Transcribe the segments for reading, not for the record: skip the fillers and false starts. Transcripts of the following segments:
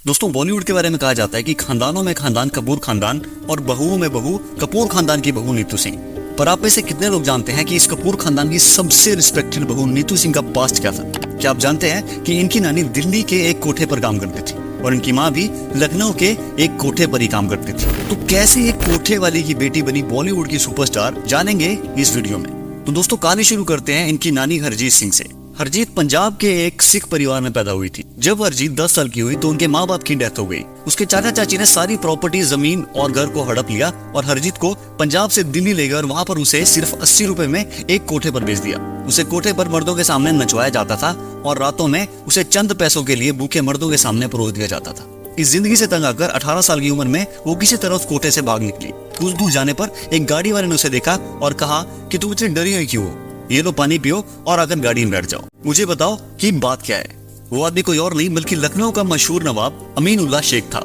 दोस्तों, बॉलीवुड के बारे में कहा जाता है कि खानदानों में खानदान कपूर खानदान और बहुओं में बहू कपूर खानदान की बहू नीतू सिंह। पर आप में से कितने लोग जानते हैं कि इस कपूर खानदान की सबसे रिस्पेक्टेड बहू नीतू सिंह का पास्ट क्या था? क्या आप जानते हैं कि इनकी नानी दिल्ली के एक कोठे पर काम करती थी और इनकी माँ भी लखनऊ के एक कोठे पर ही काम करती थी। तो कैसे एक कोठे वाली की बेटी बनी बॉलीवुड की सुपरस्टार, जानेंगे इस वीडियो में। तो दोस्तों, कहानी शुरू करते हैं इनकी नानी हरजीत सिंह से। हरजीत पंजाब के एक सिख परिवार में पैदा हुई थी। जब हरजीत 10 साल की हुई तो उनके माँ बाप की डेथ हो गई। उसके चाचा चाची ने सारी प्रॉपर्टी, जमीन और घर को हड़प लिया और हरजीत को पंजाब से दिल्ली ले गए और वहाँ पर उसे सिर्फ 80 रुपए में एक कोठे पर भेज दिया। उसे कोठे पर मर्दों के सामने नचवाया जाता था और रातों में उसे चंद पैसों के लिए भूखे मर्दों के सामने परोस दिया जाता था। इस जिंदगी से तंग आकर 18 साल की उम्र में वो किसी तरह उस कोठे से भाग निकली। कुछ दूर जाने पर एक गाड़ी वाले ने उसे देखा और कहा कि तुम इतनी डरी हुई क्यों हो? ये लो पानी पियो और आकर गाड़ी में बैठ जाओ। मुझे बताओ कि बात क्या है। वो आदमी कोई और नहीं बल्कि लखनऊ का मशहूर नवाब अमीन उल्लाह शेख था।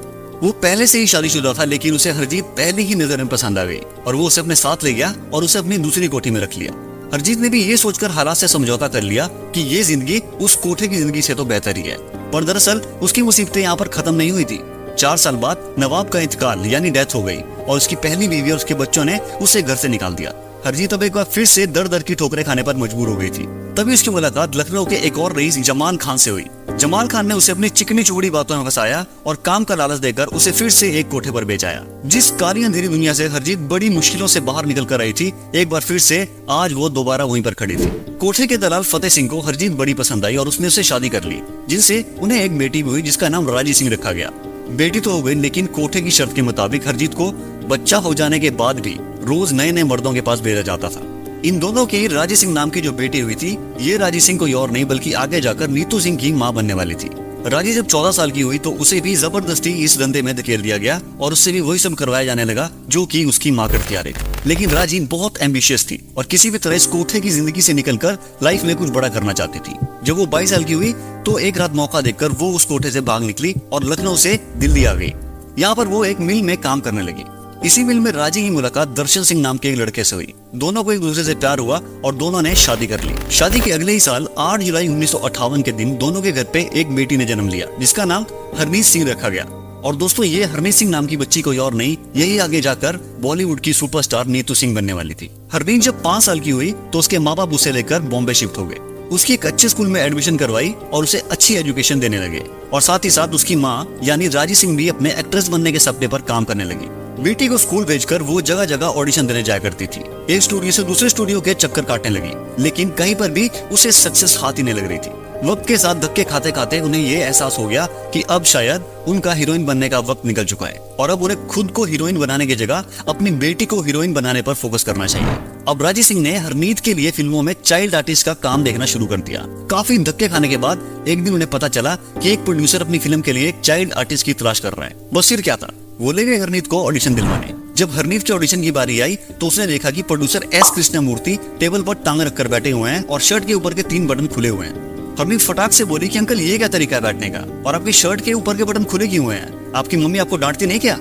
वो पहले से ही शादीशुदा था, लेकिन उसे हरजीत पहली ही नजर में पसंद आ गई और वो उसे अपने साथ ले गया और उसे अपनी दूसरी कोठी में रख लिया। हरजीत ने भी ये सोचकर हालात से समझौता कर लिया कि ये जिंदगी उस कोठे की जिंदगी से तो बेहतर ही है। पर दरअसल उसकी मुसीबतें यहाँ पर खत्म नहीं हुई थी। 4 साल बाद नवाब का इंतकाल यानी डेथ हो गई और उसकी पहली बीवी और उसके बच्चों ने उसे घर से निकाल दिया। हरजीत अब एक बार फिर से दर दर की ठोकरें खाने पर मजबूर हो गई थी। तभी उसकी मुलाकात लखनऊ के एक और रईस जमाल खान से हुई। जमाल खान ने उसे अपनी चिकनी चुगड़ी बातों में फंसाया और काम का लालच देकर उसे फिर से एक कोठे पर बेचाया। जिस काली अंधेरी दुनिया से हरजीत बड़ी मुश्किलों से बाहर निकल कर आई थी, एक बार फिर से आज वो दोबारा वहीं पर खड़ी थी। कोठे के दलाल फतेह सिंह को हरजीत बड़ी पसंद आई और उसने उससे शादी कर ली, जिनसे उन्हें एक बेटी भी हुई जिसका नाम राजी सिंह रखा गया। बेटी तो हो गई, लेकिन कोठे की शर्त के मुताबिक हरजीत को बच्चा हो जाने के बाद भी रोज नए नए मर्दों के पास भेजा जाता था। इन दोनों की राजी सिंह नाम की जो बेटी हुई थी, ये राजी सिंह कोई और नहीं बल्कि आगे जाकर नीतू सिंह की मां बनने वाली थी। राजी जब 14 साल की हुई तो उसे भी जबरदस्ती इस धंधे में धकेल दिया गया और उससे भी वही सब करवाया जाने लगा जो कि उसकी मां करती आ रही थी। लेकिन राजी बहुत एम्बिशियस थी और किसी भी तरह इस कोठे की जिंदगी से निकलकर लाइफ में कुछ बड़ा करना चाहती थी। जब वो 22 साल की हुई तो एक रात मौका देखकर वो उस कोठे से भाग निकली और लखनऊ से दिल्ली आ गई। यहाँ पर वो एक मिल में काम करने लगी। इसी मिल में राजी की मुलाकात दर्शन सिंह नाम के एक लड़के से हुई। दोनों को एक दूसरे से प्यार हुआ और दोनों ने शादी कर ली। शादी के अगले ही साल 8 जुलाई 1958 के दिन दोनों के घर पे एक बेटी ने जन्म लिया जिसका नाम हरनीत सिंह रखा गया। और दोस्तों, ये हरनीत सिंह नाम की बच्ची कोई और नहीं, यही आगे जाकर बॉलीवुड की सुपरस्टार नीतू सिंह बनने वाली थी। हरनीत जब 5 साल की हुई तो उसके माँ बाप उसे लेकर बॉम्बे शिफ्ट हो गए। उसकी एक अच्छे स्कूल में एडमिशन करवाई और उसे अच्छी एजुकेशन देने लगे और साथ ही साथ उसकी माँ यानी राजी सिंह भी अपने एक्ट्रेस बनने के सपने पर काम करने लगी। बेटी को स्कूल भेजकर वो जगह जगह ऑडिशन देने जाया करती थी। एक स्टूडियो से दूसरे स्टूडियो के चक्कर काटने लगी, लेकिन कहीं पर भी उसे सक्सेस हाथ ही नहीं लग रही थी। वक्त के साथ धक्के खाते खाते उन्हें ये एहसास हो गया कि अब शायद उनका हीरोइन बनने का वक्त निकल चुका है और अब उन्हें खुद को हीरोइन बनाने की जगह अपनी बेटी को हीरोइन बनाने पर फोकस करना चाहिए। अब राजी सिंह ने हरनीत के लिए फिल्मों में चाइल्ड आर्टिस्ट का काम देखना शुरू कर दिया। काफी धक्के खाने के बाद एक दिन उन्हें पता चला कि एक प्रोड्यूसर अपनी फिल्म के लिए एक चाइल्ड आर्टिस्ट की तलाश कर रहा है। बस फिर क्या था, वो ले गए हरनीत को ऑडिशन दिलवाने। जब हरनीत के ऑडिशन की बारी आई तो उसने देखा कि प्रोड्यूसर एस कृष्णमूर्ति टेबल पर टांग रखकर बैठे हुए हैं और शर्ट के ऊपर के 3 बटन खुले हुए हैं। हरनीत फटाक से बोली कि अंकल, ये क्या तरीका है बैठने का और आपकी शर्ट के ऊपर के बटन खुले क्यों हुए हैं? आपकी मम्मी आपको डांटती नहीं क्या?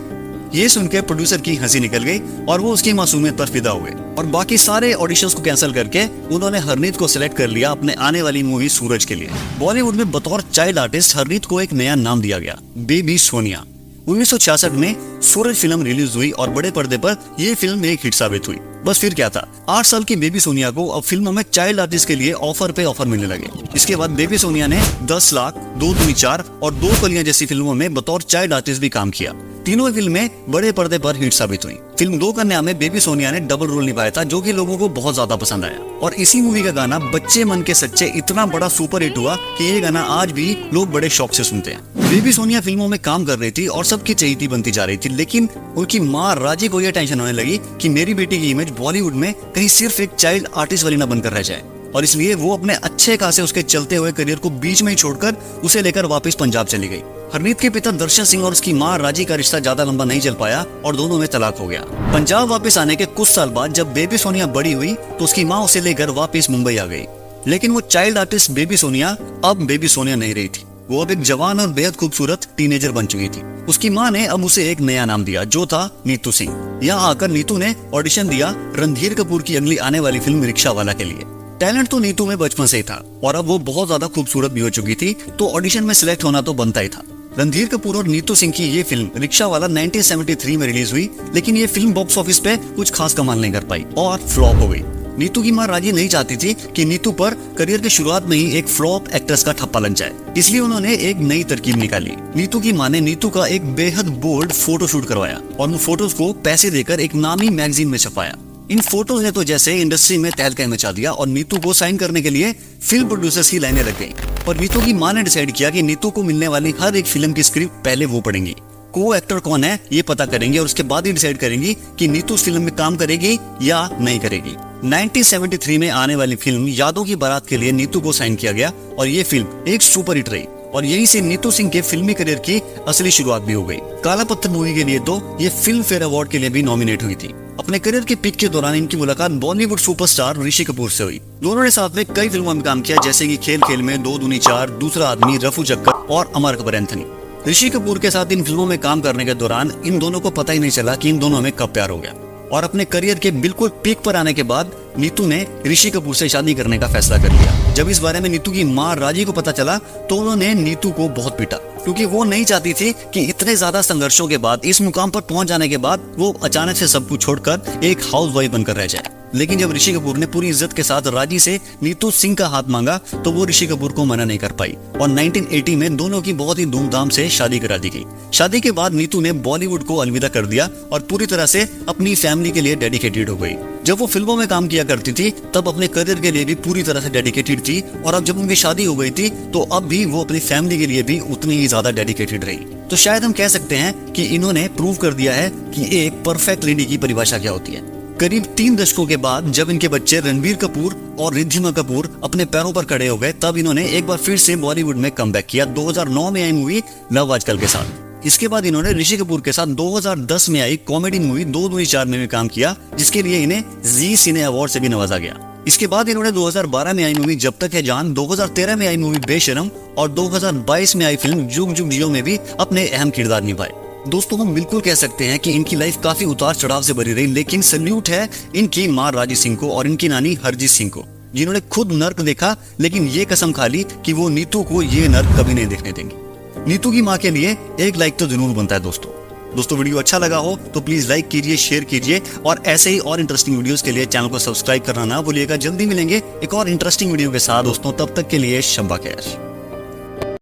ये सुनकर प्रोड्यूसर की हंसी निकल गई और वो उसकी मासूमियत पर फिदा हुए और बाकी सारे ऑडिशंस को कैंसिल करके उन्होंने हरनीत को सिलेक्ट कर लिया अपने आने वाली मूवी सूरज के लिए। बॉलीवुड में बतौर चाइल्ड आर्टिस्ट हरनीत को एक नया नाम दिया गया, बेबी सोनिया। 1966 में सूरज फिल्म रिलीज हुई और बड़े पर्दे पर यह फिल्म एक हिट साबित हुई। बस फिर क्या था, 8 साल की बेबी सोनिया को अब फिल्मों में चाइल्ड आर्टिस्ट के लिए ऑफर पे ऑफर मिलने लगे। इसके बाद बेबी सोनिया ने 10 लाख, 2 दूनी 4 और 2 कलियां जैसी फिल्मों में बतौर चाइल्ड आर्टिस्ट भी काम किया। तीनों फिल्में बड़े पर्दे पर हिट साबित हुई। फिल्म 2 कन्या में बेबी सोनिया ने डबल रोल निभाया था जो कि लोगों को बहुत ज्यादा पसंद आया और इसी मूवी का गाना बच्चे मन के सच्चे इतना बड़ा सुपर हिट हुआ कि ये गाना आज भी लोग बड़े शौक से सुनते हैं। बेबी सोनिया फिल्मों में काम कर रही थी और सबकी चहेती बनती जा रही थी, लेकिन उनकी माँ राजी को यह टेंशन होने लगी कि मेरी बेटी की इमेज बॉलीवुड में कहीं सिर्फ एक चाइल्ड आर्टिस्ट वाली न बनकर रह जाए और इसलिए वो अपने अच्छे खासे उसके चलते हुए करियर को बीच में ही छोड़कर उसे लेकर वापस पंजाब चली गई। हरनीत के पिता दर्शन सिंह और उसकी मां राजी का रिश्ता ज्यादा लंबा नहीं चल पाया और दोनों में तलाक हो गया। पंजाब वापस आने के कुछ साल बाद जब बेबी सोनिया बड़ी हुई तो उसकी मां उसे लेकर वापस मुंबई आ गई, लेकिन वो चाइल्ड आर्टिस्ट बेबी सोनिया अब बेबी सोनिया नहीं रही थी। वो अब एक जवान और बेहद खूबसूरत टीनेजर बन चुकी थी। उसकी मां ने अब उसे एक नया नाम दिया जो था नीतू सिंह। यहाँ आकर नीतू ने ऑडिशन दिया रणधीर कपूर की अगली आने वाली फिल्म रिक्शा वाला के लिए। टैलेंट तो नीतू में बचपन से ही था और अब वो बहुत ज्यादा खूबसूरत भी हो चुकी थी, तो ऑडिशन में सिलेक्ट होना तो बनता ही था। रणधीर कपूर और नीतू सिंह की ये फिल्म रिक्शा वाला 1973 में रिलीज हुई, लेकिन ये फिल्म बॉक्स ऑफिस पे कुछ खास कमाल नहीं कर पाई और फ्लॉप हो गई। नीतू की मां राजी नहीं चाहती थी कि नीतू पर करियर की शुरुआत में ही एक फ्लॉप एक्ट्रेस का ठप्पा लग जाए, इसलिए उन्होंने एक नई तरकीब निकाली। नीतू की मां ने नीतू का एक बेहद बोल्ड फोटोशूट करवाया और उन फोटोज को पैसे देकर एक नामी मैगजीन में छपाया। इन फोटोज ने तो जैसे इंडस्ट्री में तहलका मचा दिया और नीतू को साइन करने के लिए फिल्म प्रोड्यूसर्स की लाइनें लग गई। और नीतू की मां ने डिसाइड किया कि नीतू को मिलने वाली हर एक फिल्म की स्क्रिप्ट पहले वो पढ़ेंगी, को एक्टर कौन है ये पता करेंगे और उसके बाद ही डिसाइड करेंगी कि नीतू उस फिल्म में काम करेगी या नहीं करेगी। 1973 में आने वाली फिल्म यादों की बारात के लिए नीतू को साइन किया गया और ये फिल्म एक सुपर हिट रही और यहीं से नीतू सिंह के फिल्मी करियर की असली शुरुआत भी हो गई। काला पत्थर मूवी के लिए तो ये फिल्म फेयर अवार्ड के लिए भी नॉमिनेट हुई थी। अपने करियर के पीक के दौरान इनकी मुलाकात बॉलीवुड सुपरस्टार ऋषि कपूर से हुई। दोनों ने साथ में कई फिल्मों में काम किया, जैसे कि खेल खेल में, 2 दूनी 4, दूसरा आदमी, रफू चक्कर और अमर अकबर एंथनी। ऋषि कपूर के साथ इन फिल्मों में काम करने के दौरान इन दोनों को पता ही नहीं चला कि इन दोनों में कब प्यार हो गया। और अपने करियर के बिल्कुल पीक पर आने के बाद नीतू ने ऋषि कपूर से शादी करने का फैसला कर लिया। जब इस बारे में नीतू की मां राजी को पता चला तो उन्होंने नीतू को बहुत पीटा, क्योंकि वो नहीं चाहती थी कि इतने ज्यादा संघर्षों के बाद, इस मुकाम पर पहुंच जाने के बाद वो अचानक से सब कुछ छोड़कर एक हाउसवाइफ बनकर रह जाए। लेकिन जब ऋषि कपूर ने पूरी इज्जत के साथ राजी से नीतू सिंह का हाथ मांगा तो वो ऋषि कपूर को मना नहीं कर पाई और 1980 में दोनों की बहुत ही धूमधाम से शादी करा दी गई। शादी के बाद नीतू ने बॉलीवुड को अलविदा कर दिया और पूरी तरह से अपनी फैमिली के लिए डेडिकेटेड हो गई। जब वो फिल्मों में काम किया करती थी तब अपने करियर के लिए भी पूरी तरह से डेडिकेटेड थी और अब जब उनकी शादी हो गई थी तो अब भी वो अपनी फैमिली के लिए भी उतनी ही ज्यादा डेडिकेटेड रही। तो शायद हम कह सकते हैं कि इन्होंने प्रूव कर दिया है कि एक परफेक्ट लेडी की परिभाषा क्या होती है। करीब 3 दशकों के बाद जब इनके बच्चे रणबीर कपूर और रिद्धिमा कपूर अपने पैरों पर खड़े हो गए तब इन्होंने एक बार फिर से बॉलीवुड में कमबैक किया 2009 में आई मूवी लव आजकल के साथ। इसके बाद इन्होंने ऋषि कपूर के साथ 2010 में आई कॉमेडी मूवी 2 दूनी 4 में भी काम किया, जिसके लिए इन्हें जी सिने अवार्ड से भी नवाजा गया। इसके बाद इन्होंने 2012 में आई मूवी जब तक है जान, 2013 में आई मूवी बेशरम और 2022 में आई फिल्म जुग जुग जियो में भी अपने अहम किरदार निभाए। दोस्तों, हम बिल्कुल कह सकते हैं कि इनकी लाइफ काफी उतार चढ़ाव से भरी रही, लेकिन सल्यूट है इनकी मां राजी सिंह को और इनकी नानी हरजीत सिंह को, जिन्होंने खुद नर्क देखा लेकिन ये कसम खा ली कि वो नीतू को ये नर्क कभी नहीं देखने देंगी। नीतू की मां के लिए एक लाइक तो जरूर बनता है। दोस्तों वीडियो अच्छा लगा हो तो प्लीज लाइक कीजिए, शेयर कीजिए और ऐसे ही और इंटरेस्टिंग वीडियोस के लिए चैनल को सब्सक्राइब करना ना भूलिएगा। जल्दी मिलेंगे एक और इंटरेस्टिंग वीडियो के साथ दोस्तों, तब तक के लिए शब्बा खैर।